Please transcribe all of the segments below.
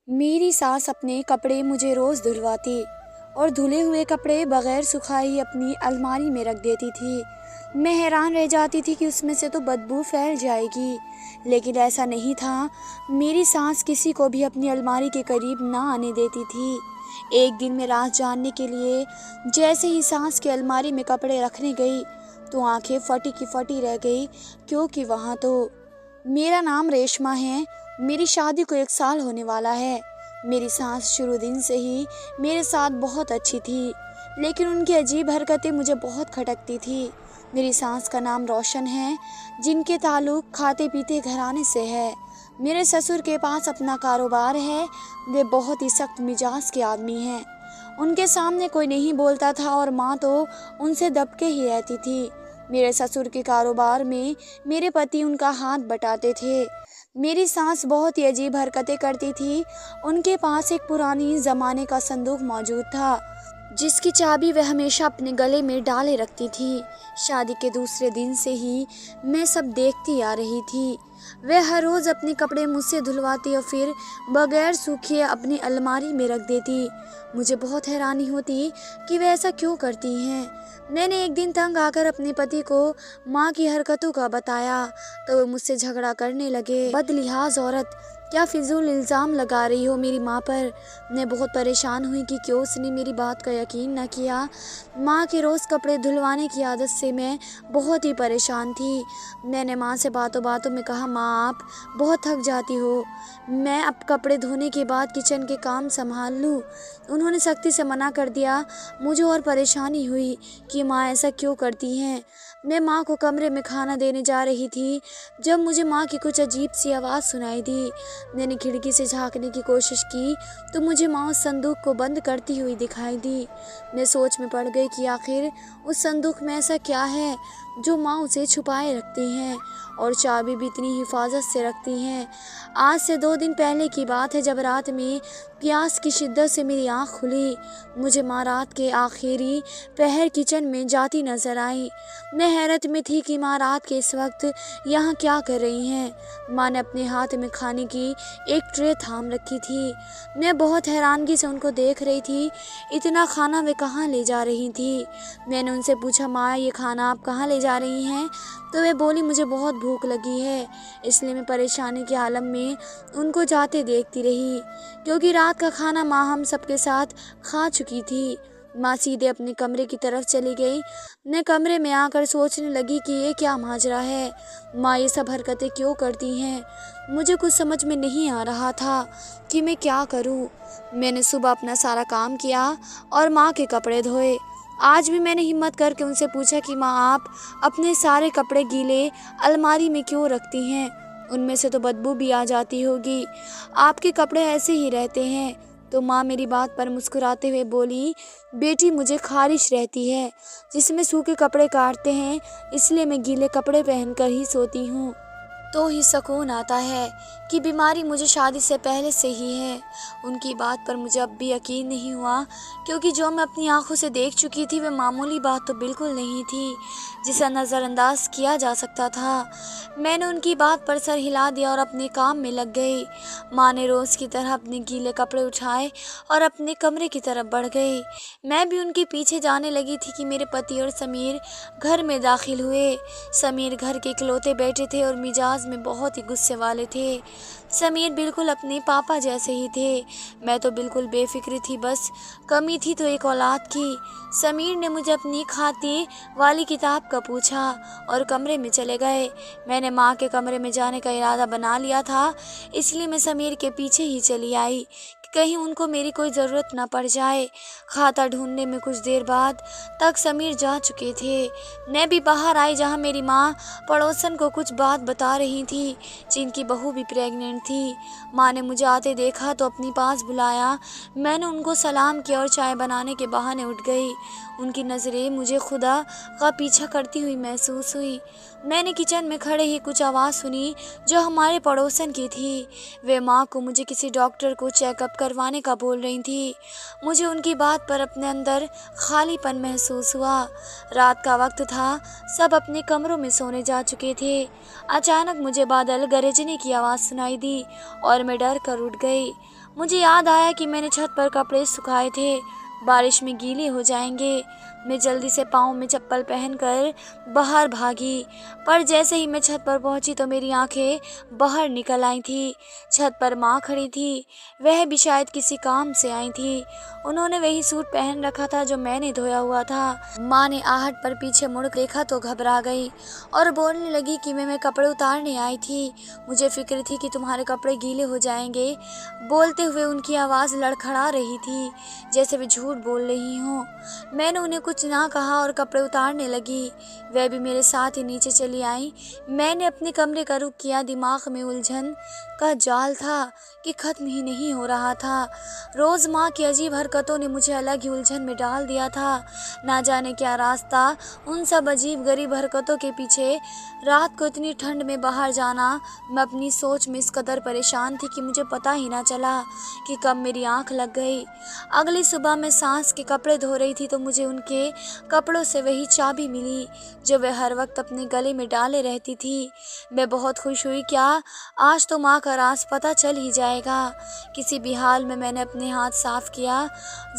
मेरी सास अपने कपड़े मुझे रोज़ धुलवाती और धुले हुए कपड़े बगैर सुखाए ही अपनी अलमारी में रख देती थी। मैं हैरान रह जाती थी कि उसमें से तो बदबू फैल जाएगी, लेकिन ऐसा नहीं था। मेरी सास किसी को भी अपनी अलमारी के करीब ना आने देती थी। एक दिन मैं राज जानने के लिए जैसे ही सास की अलमारी में कपड़े रखने गई, तो आंखें फटी की फटी रह गई, क्योंकि वहाँ तो मेरा नाम रेशमा है। मेरी शादी को 1 साल होने वाला है। मेरी सास शुरू दिन से ही मेरे साथ बहुत अच्छी थी, लेकिन उनकी अजीब हरकतें मुझे बहुत खटकती थी। मेरी सास का नाम रोशन है, जिनके ताल्लुक खाते पीते घराने से है। मेरे ससुर के पास अपना कारोबार है। वे बहुत ही सख्त मिजाज के आदमी हैं। उनके सामने कोई नहीं बोलता था और माँ तो उनसे दबके ही रहती थी। मेरे ससुर के कारोबार में मेरे पति उनका हाथ बटाते थे। मेरी सास बहुत ही अजीब हरकतें करती थी। उनके पास एक पुरानी ज़माने का संदूक मौजूद था, जिसकी चाबी वह हमेशा अपने गले में डाले रखती थी। शादी के दूसरे दिन से ही मैं सब देखती आ रही थी। वह हर रोज़ अपने कपड़े मुझसे धुलवाती और फिर बगैर सूखे अपनी अलमारी में रख देती। मुझे बहुत हैरानी होती कि वह ऐसा क्यों करती हैं। मैंने एक दिन तंग आकर अपने पति को माँ की हरकतों का बताया, तो वे मुझसे झगड़ा करने लगे। बदलिहाज औरत, क्या फिजूल इल्ज़ाम लगा रही हो मेरी माँ पर। मैं बहुत परेशान हुई कि क्यों उसने मेरी बात का यकीन न किया। माँ के रोज़ कपड़े धुलवाने की आदत से मैं बहुत ही परेशान थी। मैंने माँ से बातों बातों में कहा, माँ आप बहुत थक जाती हो, मैं अब कपड़े धोने के बाद किचन के काम संभाल लूँ। उन्होंने सख्ती से मना कर दिया। मुझे और परेशानी हुई कि माँ ऐसा क्यों करती हैं। मैं माँ को कमरे में खाना देने जा रही थी, जब मुझे माँ की कुछ अजीब सी आवाज़ सुनाई दी। मैंने खिड़की से झांकने की कोशिश की, तो मुझे माँ उस संदूक को बंद करती हुई दिखाई दी। मैं सोच में पड़ गई कि आखिर उस संदूक में ऐसा क्या है जो माँ उसे छुपाए रखती हैं और चाबी भी इतनी हिफाजत से रखती हैं। आज से 2 दिन पहले की बात है, जब रात में प्यास की शिद्दत से मेरी आँख खुली। मुझे माँ रात के आखिरी पहर किचन में जाती नजर आई। मैं हैरत में थी कि माँ रात के इस वक्त यहाँ क्या कर रही हैं। माँ ने अपने हाथ में खाने की एक ट्रे थाम रखी थी। मैं बहुत हैरानगी से उनको देख रही थी। इतना खाना वे कहाँ ले जा रही थी। मैंने उनसे पूछा, माँ ये खाना आप कहाँ ले जा रही हैं। तो वे बोली, मुझे बहुत भूख लगी है, इसलिए मैं परेशानी के आलम में उनको जाते देखती रही, क्योंकि रात का खाना माँ हम सबके साथ खा चुकी थी। माँ सीधे अपने कमरे की तरफ चली गई। मैं कमरे में आकर सोचने लगी कि ये क्या माजरा है। माँ ये सब हरकतें क्यों करती हैं। मुझे कुछ समझ में नहीं आ रहा था कि मैं क्या करूँ। मैंने सुबह अपना सारा काम किया और माँ के कपड़े धोए। आज भी मैंने हिम्मत करके उनसे पूछा कि माँ आप अपने सारे कपड़े गीले अलमारी में क्यों रखती हैं, उनमें से तो बदबू भी आ जाती होगी, आपके कपड़े ऐसे ही रहते हैं। तो माँ मेरी बात पर मुस्कुराते हुए बोली, बेटी मुझे खारिश रहती है, जिसमें सूखे कपड़े काटते हैं, इसलिए मैं गीले कपड़े पहनकर ही सोती हूँ, तो ही सुकून आता है कि बीमारी मुझे शादी से पहले से ही है। उनकी बात पर मुझे अब भी यकीन नहीं हुआ, क्योंकि जो मैं अपनी आंखों से देख चुकी थी वह मामूली बात तो बिल्कुल नहीं थी जिसे नज़रअंदाज किया जा सकता था। मैंने उनकी बात पर सर हिला दिया और अपने काम में लग गई। माँ ने रोज़ की तरह अपने गीले कपड़े उठाए और अपने कमरे की तरफ बढ़ गई। मैं भी उनके पीछे जाने लगी थी कि मेरे पति और समीर घर में दाखिल हुए। समीर घर के इकलौते बेटे थे और मिजाज में बहुत ही गुस्से वाले थे। समीर बिल्कुल अपने पापा जैसे ही थे। मैं तो बिल्कुल बेफिक्र थी, बस कमी थी तो एक औलाद की। समीर ने मुझे अपनी खाते वाली किताब का पूछा और कमरे में चले गए। मैंने माँ के कमरे में जाने का इरादा बना लिया था, इसलिए मैं समीर के पीछे ही चली आई कि कहीं उनको मेरी कोई ज़रूरत ना पड़ जाए। खाता ढूंढने में कुछ देर बाद तक समीर जा चुके थे। मैं भी बाहर आई, जहाँ मेरी माँ पड़ोसन को कुछ बात बता रही थी, जिनकी बहू भी प्रेग्नेंट थी। माँ ने मुझे आते देखा तो अपनी पास बुलाया। मैंने उनको सलाम किया और चाय बनाने के बहाने उठ गई। उनकी नज़रें मुझे खुदा का पीछा करती हुई महसूस हुई। मैंने किचन में खड़े ही कुछ आवाज़ सुनी जो हमारे पड़ोसन की थी। वे माँ को मुझे किसी डॉक्टर को चेकअप करवाने का बोल रही थी। मुझे उनकी बात पर अपने अंदर खालीपन महसूस हुआ। रात का वक्त था, सब अपने कमरों में सोने जा चुके थे। अचानक मुझे बादल गरजने की आवाज़ सुनाई दी और मैं डर कर उठ गई। मुझे याद आया कि मैंने छत पर कपड़े सुखाए थे, बारिश में गीले हो जाएंगे। मैं जल्दी से पाँव में चप्पल पहनकर बाहर भागी, पर जैसे ही मैं छत पर पहुंची तो मेरी आंखें बाहर निकल आई थी। छत पर माँ खड़ी थी, वह भी शायद किसी काम से आई थी। उन्होंने वही सूट पहन रखा था जो मैंने धोया हुआ था। माँ ने आहट पर पीछे मुड़ देखा तो घबरा गई और बोलने लगी कि मैं कपड़े उतारने आई थी, मुझे फिक्र थी कि तुम्हारे कपड़े गीले हो जाएंगे। बोलते हुए उनकी आवाज़ लड़खड़ा रही थी, जैसे वे झूठ बोल रही हों। मैंने उन्हें कुछ ना कहा और कपड़े उतारने लगी। वह भी मेरे साथ ही नीचे चली आई। मैंने अपने कमरे का रुख किया। दिमाग में उलझन का जाल था कि ख़त्म ही नहीं हो रहा था। रोज़ माँ की अजीब हरकतों ने मुझे अलग ही उलझन में डाल दिया था। ना जाने क्या रास्ता उन सब अजीब गरीब हरकतों के पीछे। रात को इतनी ठंड में बाहर जाना, मैं अपनी सोच में इस कदर परेशान थी कि मुझे पता ही ना चला कि कब मेरी आँख लग गई। अगली सुबह मैं सांस के कपड़े धो रही थी तो मुझे उनके कपड़ों से वही चाबी मिली जो वह हर वक्त अपने गले में डाले रहती थी। मैं बहुत खुश हुई। क्या आज तो माँ का राज पता चल ही जाएगा। किसी भी हाल में मैंने अपने हाथ साफ किया,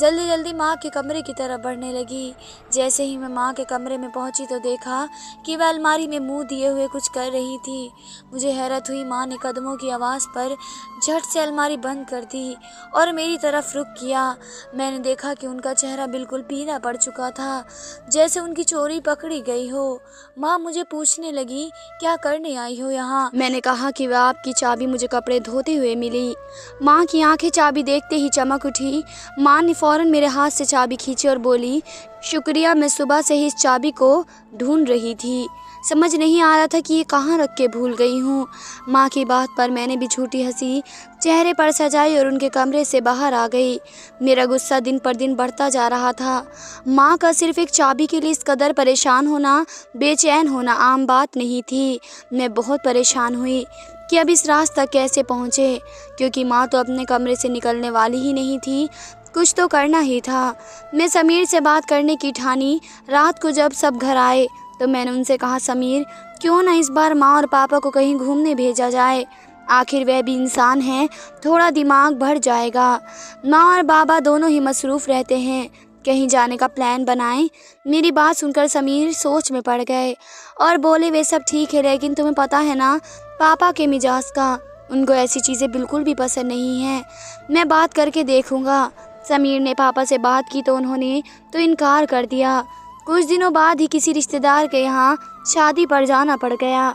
जल्दी जल्दी माँ के कमरे की तरफ बढ़ने लगी। जैसे ही मैं माँ के कमरे में पहुँची तो देखा कि वह अलमारी में मुँह दिए हुए कुछ कर रही थी। मुझे हैरत हुई। माँ ने कदमों की आवाज़ पर झट से अलमारी बंद कर दी और मेरी तरफ रुख किया। मैंने देखा कि उनका चेहरा बिल्कुल पीला पड़ चुका था, जैसे उनकी चोरी पकड़ी गई हो। माँ मुझे पूछने लगी, क्या करने आई हो यहाँ? मैंने कहा कि वह आपकी चाबी मुझे कपड़े धोते हुए मिली। माँ की आंखें चाबी देखते ही चमक उठी। माँ ने फौरन मेरे हाथ से चाबी खींची और बोली, शुक्रिया, मैं सुबह से ही इस चाबी को ढूंढ रही थी। समझ नहीं आ रहा था कि ये कहाँ रख के भूल गई हूँ। माँ की बात पर मैंने भी झूठी हंसी चेहरे पर सजाई और उनके कमरे से बाहर आ गई। मेरा गुस्सा दिन पर दिन बढ़ता जा रहा था। माँ का सिर्फ एक चाबी के लिए इस कदर परेशान होना, बेचैन होना आम बात नहीं थी। मैं बहुत परेशान हुई कि अब इस रात तक कैसे पहुँचे, क्योंकि माँ तो अपने कमरे से निकलने वाली ही नहीं थी। कुछ तो करना ही था। मैं समीर से बात करने की ठानी। रात को जब सब घर आए तो मैंने उनसे कहा, समीर, क्यों ना इस बार माँ और पापा को कहीं घूमने भेजा जाए, आखिर वह भी इंसान हैं, थोड़ा दिमाग बढ़ जाएगा। माँ और बाबा दोनों ही मसरूफ़ रहते हैं, कहीं जाने का प्लान बनाएं। मेरी बात सुनकर समीर सोच में पड़ गए और बोले, वे सब ठीक है, लेकिन तुम्हें पता है ना पापा के मिजाज का, उनको ऐसी चीज़ें बिल्कुल भी पसंद नहीं हैं। मैं बात करके देखूँगा। समीर ने पापा से बात की तो उन्होंने तो इनकार कर दिया। कुछ दिनों बाद ही किसी रिश्तेदार के यहाँ शादी पर जाना पड़ गया।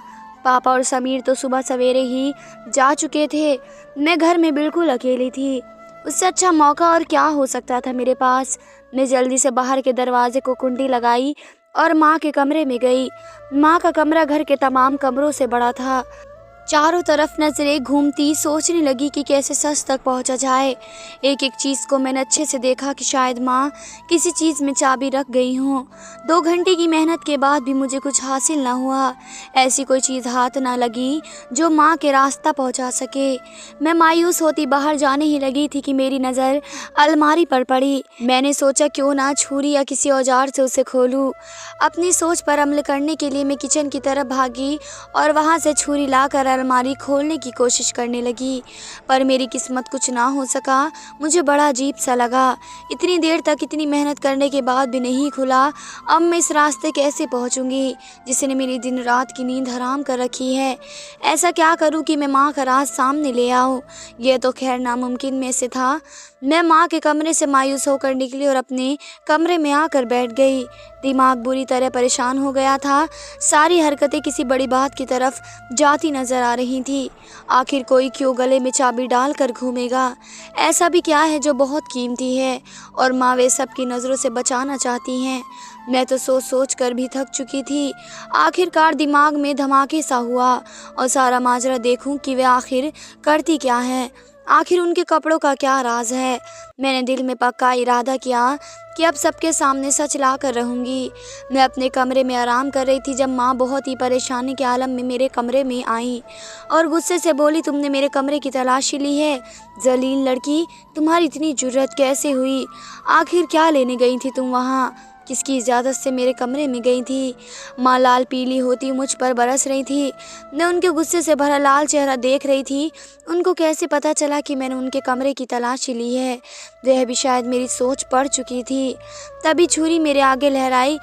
पापा और समीर तो सुबह सवेरे ही जा चुके थे। मैं घर में बिल्कुल अकेली थी। उससे अच्छा मौका और क्या हो सकता था मेरे पास। मैं जल्दी से बाहर के दरवाजे को कुंडी लगाई और माँ के कमरे में गई। माँ का कमरा घर के तमाम कमरों से बड़ा था। चारों तरफ नजरें घूमती, सोचने लगी कि कैसे सच तक पहुंचा जाए। एक एक चीज़ को मैंने अच्छे से देखा कि शायद माँ किसी चीज़ में चाबी रख गई हूँ। 2 घंटे की मेहनत के बाद भी मुझे कुछ हासिल ना हुआ। ऐसी कोई चीज़ हाथ ना लगी जो माँ के रास्ता पहुँचा सके। मैं मायूस होती बाहर जाने ही लगी थी कि मेरी नज़र अलमारी पर पड़ी। मैंने सोचा क्यों ना छुरी या किसी औजार से उसे खोलूँ। अपनी सोच पर अमल करने के लिए मैं किचन की तरफ भागी और वहाँ से छुरी लाकर अलमारी खोलने की कोशिश करने लगी, पर मेरी किस्मत कुछ ना हो सका। मुझे बड़ा अजीब सा लगा। इतनी देर तक इतनी मेहनत करने के बाद भी नहीं खुला। अब मैं इस रास्ते कैसे पहुंचूंगी जिसने मेरी दिन रात की नींद हराम कर रखी है। ऐसा क्या करूं कि मैं माँ का राज सामने ले आऊं। यह तो खैर नामुमकिन में से था। मैं माँ के कमरे से मायूस होकर निकली और अपने कमरे में आकर बैठ गई। दिमाग बुरी तरह परेशान हो गया था। सारी हरकतें किसी बड़ी बात की तरफ जाती नजर आ रही थी। आखिर कोई क्यों गले में चाबी डाल कर घूमेगा। ऐसा भी क्या है जो बहुत कीमती है और माँ वे सब की नज़रों से बचाना चाहती हैं। मैं तो सोच सोच कर भी थक चुकी थी। आखिरकार दिमाग में धमाके सा हुआ और सारा माजरा देखूं कि वे आखिर करती क्या है, आखिर उनके कपड़ों का क्या राज है। मैंने दिल में पक्का इरादा किया कि अब सबके सामने सच ला कर रहूँगी। मैं अपने कमरे में आराम कर रही थी जब माँ बहुत ही परेशानी के आलम में मेरे कमरे में आई और गुस्से से बोली, तुमने मेरे कमरे की तलाशी ली है? जलील लड़की, तुम्हारी इतनी जुर्रत कैसे हुई? आखिर क्या लेने गई थी तुम वहाँ? किसकी इजाज़त से मेरे कमरे में गई थी। माँ लाल पीली होती मुझ पर बरस रही थी। मैं उनके गुस्से से भरा लाल चेहरा देख रही थी। उनको कैसे पता चला कि मैंने उनके कमरे की तलाशी ली है? वह भी शायद मेरी सोच पढ़ चुकी थी। तभी छुरी मेरे आगे लहराई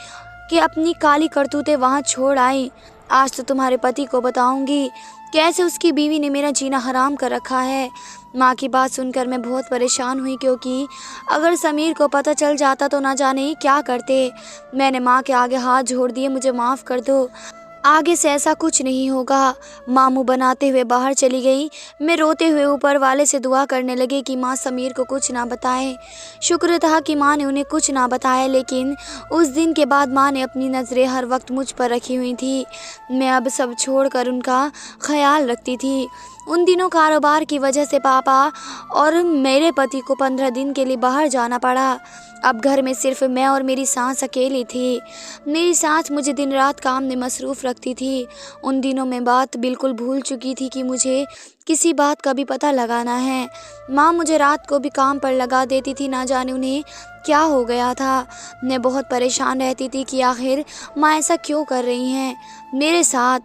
कि अपनी काली करतूतें वहाँ छोड़ आई। आज तो तुम्हारे पति को बताऊंगी कैसे उसकी बीवी ने मेरा जीना हराम कर रखा है। माँ की बात सुनकर मैं बहुत परेशान हुई, क्योंकि अगर समीर को पता चल जाता तो ना जाने क्या करते। मैंने माँ के आगे हाथ जोड़ दिए, मुझे माफ़ कर दो, आगे से ऐसा कुछ नहीं होगा। माँ मुँह बनाते हुए बाहर चली गई। मैं रोते हुए ऊपर वाले से दुआ करने लगी कि माँ समीर को कुछ ना बताए। शुक्र था कि माँ ने उन्हें कुछ ना बताया, लेकिन उस दिन के बाद माँ ने अपनी नज़रें हर वक्त मुझ पर रखी हुई थी। मैं अब सब छोड़कर उनका ख्याल रखती थी। उन दिनों कारोबार की वजह से पापा और मेरे पति को 15 दिन के लिए बाहर जाना पड़ा। अब घर में सिर्फ मैं और मेरी सास अकेली थी। मेरी सास मुझे दिन रात काम में मसरूफ़ रखती थी। उन दिनों में बात बिल्कुल भूल चुकी थी कि मुझे किसी बात का भी पता लगाना है। माँ मुझे रात को भी काम पर लगा देती थी, ना जाने उन्हें क्या हो गया था। मैं बहुत परेशान रहती थी कि आखिर माँ ऐसा क्यों कर रही हैं मेरे साथ।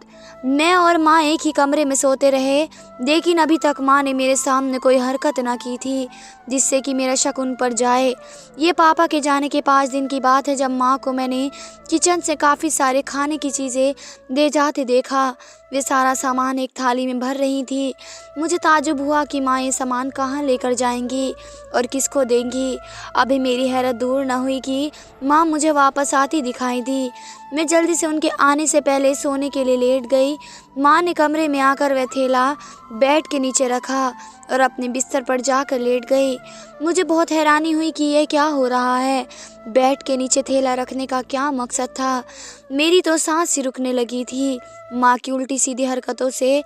मैं और माँ एक ही कमरे में सोते रहे, लेकिन अभी तक माँ ने मेरे सामने कोई हरकत ना की थी जिससे कि मेरा शक उन पर जाए। ये पापा के जाने के 5 दिन की बात है, जब माँ को मैंने किचन से काफ़ी सारे खाने की चीज़ें ले जाते देखा। वे सारा सामान एक थाली में भर रही थी। मुझे ताज्जुब हुआ कि माँ ये सामान कहाँ लेकर जाएंगी और किसको देंगी। अभी मेरी हैरत दूर न हुई कि माँ मुझे वापस आती दिखाई दी। मैं जल्दी से उनके आने से पहले सोने के लिए लेट गई। माँ ने कमरे में आकर वह थैला बेड के नीचे रखा और अपने बिस्तर पर जाकर लेट गई। मुझे बहुत हैरानी हुई कि यह क्या हो रहा है। बेड के नीचे थैला रखने का क्या मकसद था? मेरी तो सांस सी रुकने लगी थी। माँ की उल्टी सीधी हरकतों से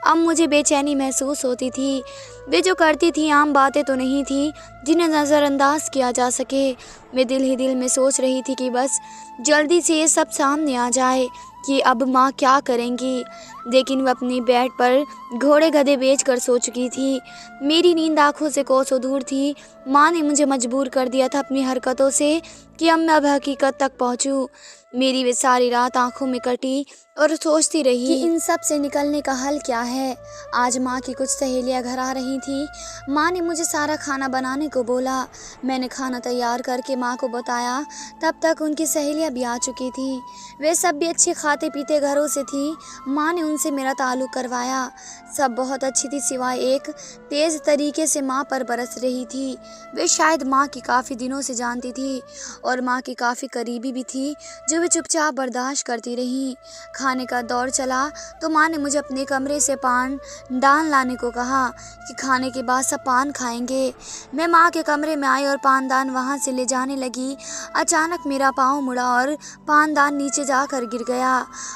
अब मुझे बेचैनी महसूस होती थी। वे जो करती थी आम बातें तो नहीं थी जिन्हें नज़रअंदाज किया जा सके। मैं दिल ही दिल में सोच रही थी कि बस जल्दी से ये सब सामने आ जाए कि अब माँ क्या करेंगी। लेकिन वह अपनी बेड पर घोड़े गधे बेचकर सो चुकी थी। मेरी नींद आंखों से कोसों दूर थी। माँ ने मुझे मजबूर कर दिया था अपनी हरकतों से कि अब मैं अब हकीकत तक पहुँचूँ। मेरी वे सारी रात आंखों में कटी और सोचती रही कि इन सब से निकलने का हल क्या है। आज माँ की कुछ सहेलियाँ घर आ रही थी। माँ ने मुझे सारा खाना बनाने को बोला। मैंने खाना तैयार करके माँ को बताया। तब तक उनकी सहेलियाँ भी आ चुकी थी। वे सब भी अच्छे खाते पीते घरों से थी। माँ ने उनसे मेरा ताल्लुक़ करवाया। सब बहुत अच्छी थी, सिवाय एक तेज़ तरीके से माँ पर बरस रही थी। वे शायद माँ की काफ़ी दिनों से जानती थी और माँ की काफ़ी करीबी भी थी, जो वे चुपचाप बर्दाश्त करती रहीं। खाने का दौर चला तो माँ ने मुझे अपने कमरे से पान दान लाने को कहा कि खाने के बाद सब पान खाएंगे। मैं माँ के कमरे में आई और पानदान वहाँ से ले जाने लगी। अचानक मेरा पाँव मुड़ा और पानदान नीचे जाकर गिर गया।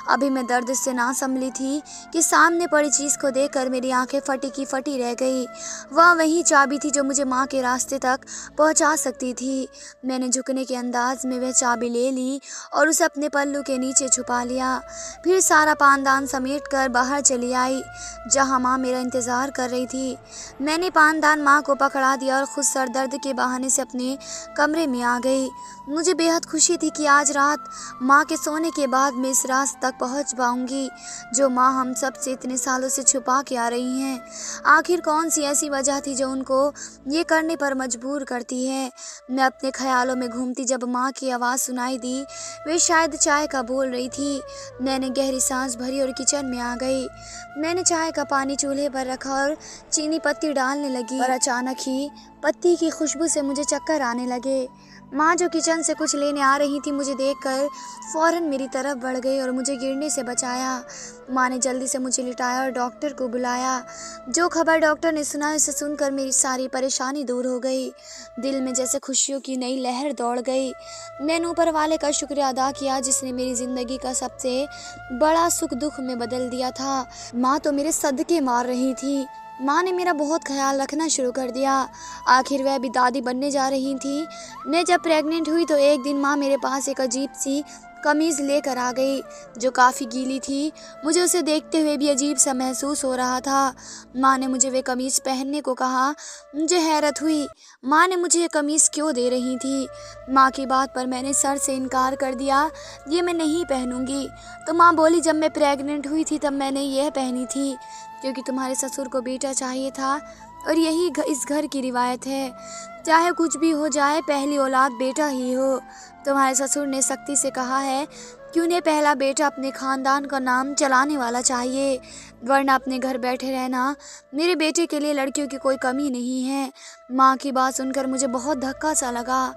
अभी मैं दर्द से ना संभली थी कि सामने पड़ी चीज़ को देखकर मेरी आंखें फटी की फटी रह गई। वह वही चाबी थी जो मुझे माँ के रास्ते तक पहुँचा सकती थी। मैंने झुकने के अंदाज में वह चाबी ले ली और उसे अपने पल्लू के नीचे छुपा लिया। फिर सारा पानदान समेट कर बाहर चली आई, जहाँ माँ मेरा इंतज़ार कर रही थी। मैंने पानदान माँ को पकड़ा दिया और खुद सर दर्द के बहाने से अपने कमरे में आ गई। मुझे बेहद खुशी थी कि आज रात माँ के सोने के बाद मैं इस रात तक पहुँच पाऊँगी जो माँ हम सब से इतने सालों से छुपा के आ रही हैं। आखिर कौन सी ऐसी वजह थी जो उनको ये करने पर मजबूर करती है। मैं अपने ख्यालों में घूमती जब माँ की आवाज़ सुनाई दी। वे शायद चाय का बोल रही थी। मैंने गहरी सांस भरी और किचन में आ गई। मैंने चाय का पानी चूल्हे पर रखा और चीनी पत्ती डालने लगी, और अचानक ही पत्ती की खुशबू से मुझे चक्कर आने लगे। माँ जो किचन से कुछ लेने आ रही थी, मुझे देखकर फ़ौरन मेरी तरफ बढ़ गई और मुझे गिरने से बचाया। माँ ने जल्दी से मुझे लिटाया और डॉक्टर को बुलाया। जो खबर डॉक्टर ने सुना उसे सुनकर मेरी सारी परेशानी दूर हो गई। दिल में जैसे खुशियों की नई लहर दौड़ गई। मैंने ऊपर वाले का शुक्रिया अदा किया जिसने मेरी ज़िंदगी का सबसे बड़ा सुख दुख में बदल दिया था। माँ तो मेरे सदके मार रही थी। माँ ने मेरा बहुत ख्याल रखना शुरू कर दिया। आखिर वह भी दादी बनने जा रही थी। मैं जब प्रेग्नेंट हुई तो एक दिन माँ मेरे पास एक अजीब सी कमीज़ लेकर आ गई जो काफ़ी गीली थी। मुझे उसे देखते हुए भी अजीब सा महसूस हो रहा था। माँ ने मुझे वे कमीज़ पहनने को कहा। मुझे हैरत हुई, माँ ने मुझे ये कमीज़ क्यों दे रही थी। माँ की बात पर मैंने सर से इनकार कर दिया, ये मैं नहीं पहनूंगी। तो माँ बोली, जब मैं प्रेग्नेंट हुई थी तब मैंने यह पहनी थी, क्योंकि तुम्हारे ससुर को बेटा चाहिए था और यही इस घर की रिवायत है। चाहे कुछ भी हो जाए, पहली औलाद बेटा ही हो। तुम्हारे ससुर ने सख्ती से कहा है कि उन्हें पहला बेटा अपने खानदान का नाम चलाने वाला चाहिए, वरना अपने घर बैठे रहना। मेरे बेटे के लिए लड़कियों की कोई कमी नहीं है। माँ की बात सुनकर मुझे बहुत धक्का सा लगा।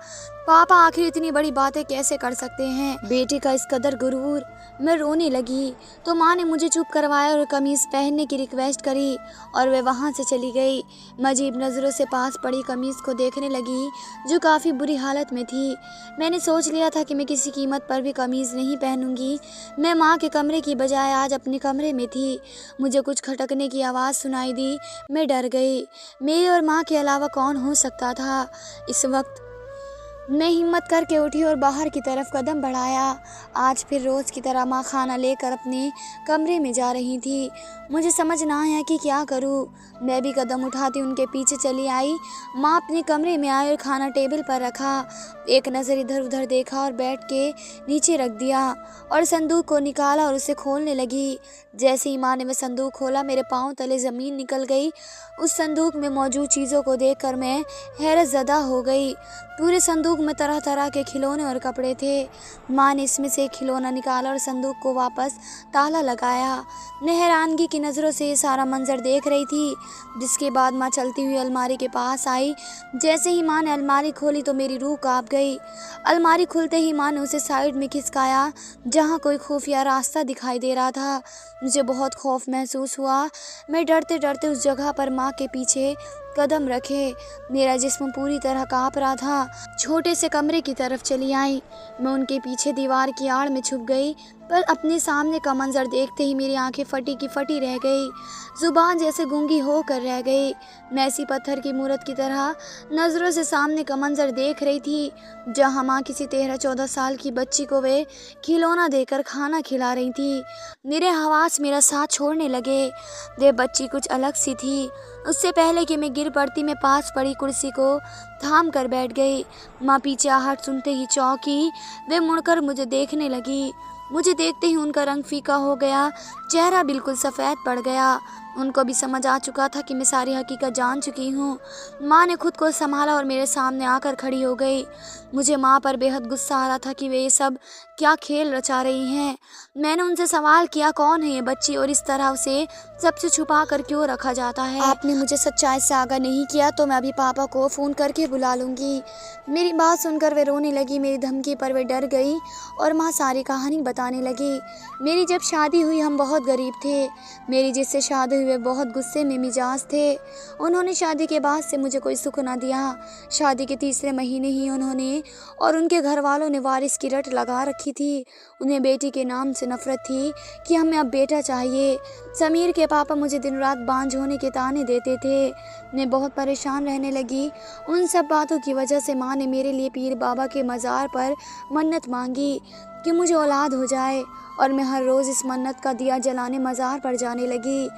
पापा आखिर इतनी बड़ी बातें कैसे कर सकते हैं, बेटे का इस कदर गुरूर। मैं रोने लगी तो माँ ने मुझे चुप करवाया और कमीज़ पहनने की रिक्वेस्ट करी और वे वहाँ से चली गई। मैं अजीब नज़रों से पास पड़ी कमीज़ को देखने लगी जो काफ़ी बुरी हालत में थी। मैंने सोच लिया था कि मैं किसी कीमत पर भी कमीज़ नहीं पहनूंगी। मैं माँ के कमरे की बजाय आज अपने कमरे में थी। मुझे कुछ खटकने की आवाज़ सुनाई दी। मैं डर गई। मेरे और माँ के अलावा कौन हो सकता था इस वक्त। मैं हिम्मत करके उठी और बाहर की तरफ कदम बढ़ाया। आज फिर रोज़ की तरह माँ खाना लेकर अपने कमरे में जा रही थी। मुझे समझ ना आया कि क्या करूँ। मैं भी कदम उठाती उनके पीछे चली आई। माँ अपने कमरे में आई और खाना टेबल पर रखा। एक नज़र इधर उधर देखा और बैठ के नीचे रख दिया और संदूक को निकाला और उसे खोलने लगी। जैसे ही माँ ने वह संदूक खोला, मेरे पाँव तले ज़मीन निकल गई। उस संदूक में मौजूद चीज़ों को देखकर मैं हैरत ज़दा हो गई। पूरे संदूक में तरह तरह के खिलौने और कपड़े थे। माँ ने इसमें से एक खिलौना निकाला और संदूक को वापस ताला लगाया। मैं हैरानगी की नज़रों से ये सारा मंजर देख रही थी। जिसके बाद माँ चलती हुई अलमारी के पास आई। जैसे ही माँ ने अलमारी खोली तो मेरी रूह काँप गई। अलमारी खुलते ही माँ ने उसे साइड में खिसकाया जहाँ कोई खुफिया रास्ता दिखाई दे रहा था। मुझे बहुत खौफ महसूस हुआ। मैं डरते डरते उस जगह पर माँ के पीछे कदम रखे। मेरा जिस्म पूरी तरह काँप रहा था। छोटे से कमरे की तरफ चली आई। मैं उनके पीछे दीवार की आड़ में छुप गई, पर अपने सामने का मंजर देखते ही मेरी आंखें फटी की फटी रह गई। जुबान जैसे गूंगी होकर रह गई। मैं ऐसी पत्थर की मूरत की तरह नज़रों से सामने का मंजर देख रही थी, जहाँ माँ किसी 13-14 साल की बच्ची को वे खिलौना देकर खाना खिला रही थी। मेरे हवास मेरा साथ छोड़ने लगे। वे बच्ची कुछ अलग सी थी। उससे पहले कि मैं गिर पड़ती, मैं पास पड़ी कुर्सी को थाम कर बैठ गई। माँ पीछे आहट सुनते ही चौंकी। वे मुड़कर मुझे देखने लगी। मुझे देखते ही उनका रंग फीका हो गया, चेहरा बिल्कुल सफ़ेद पड़ गया। उनको भी समझ आ चुका था कि मैं सारी हकीकत जान चुकी हूँ। माँ ने खुद को संभाला और मेरे सामने आकर खड़ी हो गई। मुझे माँ पर बेहद गुस्सा आ रहा था कि वे ये सब क्या खेल रचा रही हैं। मैंने उनसे सवाल किया, कौन है ये बच्ची और इस तरह उसे सबसे छुपा कर क्यों रखा जाता है। आपने मुझे सच्चाई से आगाह नहीं किया तो मैं अभी पापा को फ़ोन करके बुला लूँगी। मेरी बात सुनकर वे रोने लगी। मेरी धमकी पर वे डर गई और माँ सारी कहानी बताने लगी। मेरी जब शादी हुई हम बहुत गरीब थे। मेरी जिससे शादी हुई वे बहुत गुस्से में मिजाज थे। उन्होंने शादी के बाद से मुझे कोई सुख न दिया। शादी के तीसरे महीने ही उन्होंने और उनके घर वालों ने वारिस की रट लगा रखी थी। उन्हें बेटी के नाम से नफरत थी कि हमें अब बेटा चाहिए। समीर के पापा मुझे दिन रात बांझ होने के ताने देते थे। मैं बहुत परेशान रहने लगी। उन सब बातों की वजह से माँ ने मेरे लिए पीर बाबा के मज़ार पर मन्नत मांगी कि मुझे औलाद हो जाए, और मैं हर रोज़ इस मन्नत का दिया जलाने मज़ार पर जाने लगी।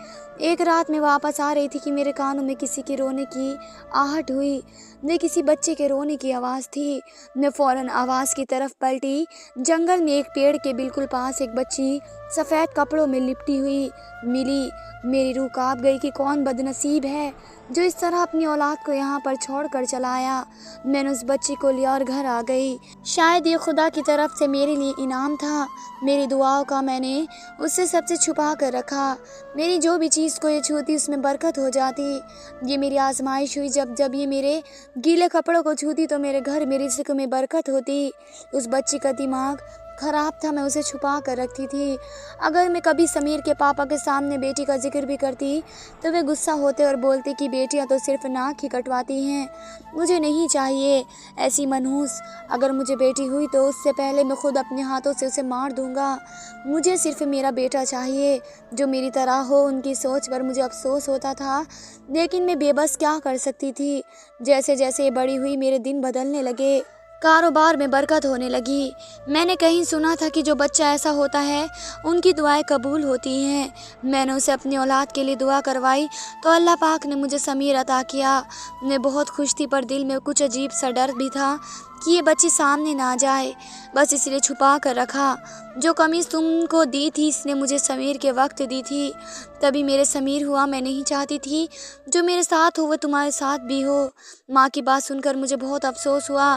एक रात में वापस आ रही थी कि मेरे कानों में किसी के रोने की आहट हुई। वे किसी बच्चे के रोने की आवाज़ थी। मैं फ़ौरन आवाज़ की तरफ पलटी। जंगल में एक पेड़ के बिल्कुल पास एक बच्ची सफ़ेद कपड़ों में लिपटी हुई मिली। मेरी रूह काँप गई कि कौन बदनसीब है जो इस तरह अपनी औलाद को यहाँ पर छोड़ कर चला आया। मैंने उस बच्ची को लिया और घर आ गई। शायद ये खुदा की तरफ से मेरे लिए इनाम था। मेरी दुआओं का मैंने उससे सबसे छुपा कर रखा। मेरी जो भी चीज़ को ये छूती उसमें बरकत हो जाती। ये मेरी आजमाइश हुई। जब जब ये मेरे गीले कपड़ों को छूती तो मेरे घर मेरी रिज़्क़ में बरकत होती। उस बच्ची का दिमाग ख़राब था, मैं उसे छुपा कर रखती थी। अगर मैं कभी समीर के पापा के सामने बेटी का जिक्र भी करती तो वे गुस्सा होते और बोलते कि बेटियां तो सिर्फ नाक ही कटवाती हैं। मुझे नहीं चाहिए ऐसी मनहूस। अगर मुझे बेटी हुई तो उससे पहले मैं खुद अपने हाथों से उसे मार दूंगा। मुझे सिर्फ मेरा बेटा चाहिए जो मेरी तरह हो। उनकी सोच पर मुझे अफसोस होता था, लेकिन मैं बेबस क्या कर सकती थी। जैसे जैसे बड़ी हुई मेरे दिन बदलने लगे। कारोबार में बरकत होने लगी। मैंने कहीं सुना था कि जो बच्चा ऐसा होता है उनकी दुआएं कबूल होती हैं। मैंने उसे अपनी औलाद के लिए दुआ करवाई तो अल्लाह पाक ने मुझे समीर अता किया। मैं बहुत खुश थी, पर दिल में कुछ अजीब सा डर भी था कि ये बच्ची सामने ना आ जाए, बस इसलिए छुपा कर रखा। जो कमीज़ तुमको दी थी इसने मुझे समीर के वक्त दी थी, तभी मेरे समीर हुआ। मैं नहीं चाहती थी जो मेरे साथ हो वो तुम्हारे साथ भी हो। माँ की बात सुनकर मुझे बहुत अफसोस हुआ।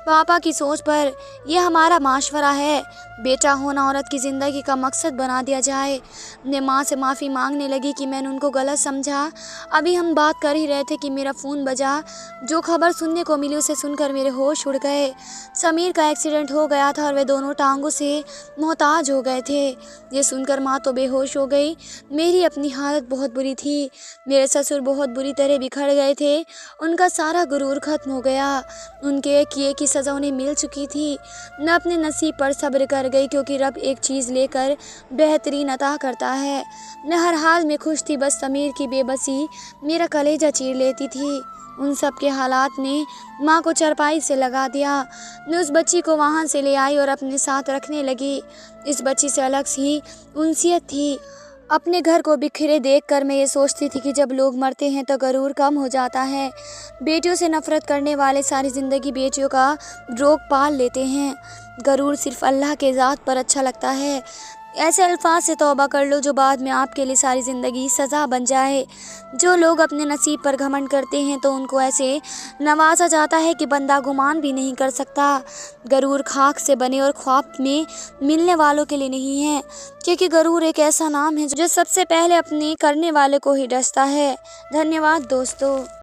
पापा की सोच पर यह हमारा माशवरा है, बेटा होना औरत की ज़िंदगी का मकसद बना दिया जाए। मैं माँ से माफ़ी मांगने लगी कि मैंने उनको गलत समझा। अभी हम बात कर ही रहे थे कि मेरा फ़ोन बजा। जो खबर सुनने को मिली उसे सुनकर मेरे होश उड़ गए। समीर का एक्सीडेंट हो गया था और वे दोनों टांगों से मोहताज हो गए थे। ये सुनकर माँ तो बेहोश हो गई। मेरी अपनी हालत बहुत बुरी थी। मेरे ससुर बहुत बुरी तरह बिखर गए थे। उनका सारा गुरूर खत्म हो गया। उनके किए की सज़ा उन्हें मिल चुकी थी। मैं अपने नसीब पर सब्र कर गई, क्योंकि रब एक चीज़ लेकर बेहतरीन अता करता है। मैं हर हाल में खुश थी, बस समीर की बेबसी मेरा कलेजा चीर लेती थी। उन सब के हालात ने माँ को चरपाई से लगा दिया। मैं उस बच्ची को वहाँ से ले आई और अपने साथ रखने लगी। इस बच्ची से अलग सी उनसियत थी। अपने घर को बिखरे देखकर मैं ये सोचती थी कि जब लोग मरते हैं तो गरूर कम हो जाता है। बेटियों से नफरत करने वाले सारी ज़िंदगी बेटियों का रोग पाल लेते हैं। गरूर सिर्फ अल्लाह के ज़ात पर अच्छा लगता है। ऐसे अल्फाज से तौबा कर लो जो बाद में आपके लिए सारी ज़िंदगी सज़ा बन जाए। जो लोग अपने नसीब पर घमंड करते हैं तो उनको ऐसे नवाजा जाता है कि बंदा गुमान भी नहीं कर सकता। गरूर खाक से बने और ख्वाब में मिलने वालों के लिए नहीं है, क्योंकि गरूर एक ऐसा नाम है जो सबसे पहले अपने करने वाले को ही डसता है। धन्यवाद दोस्तों।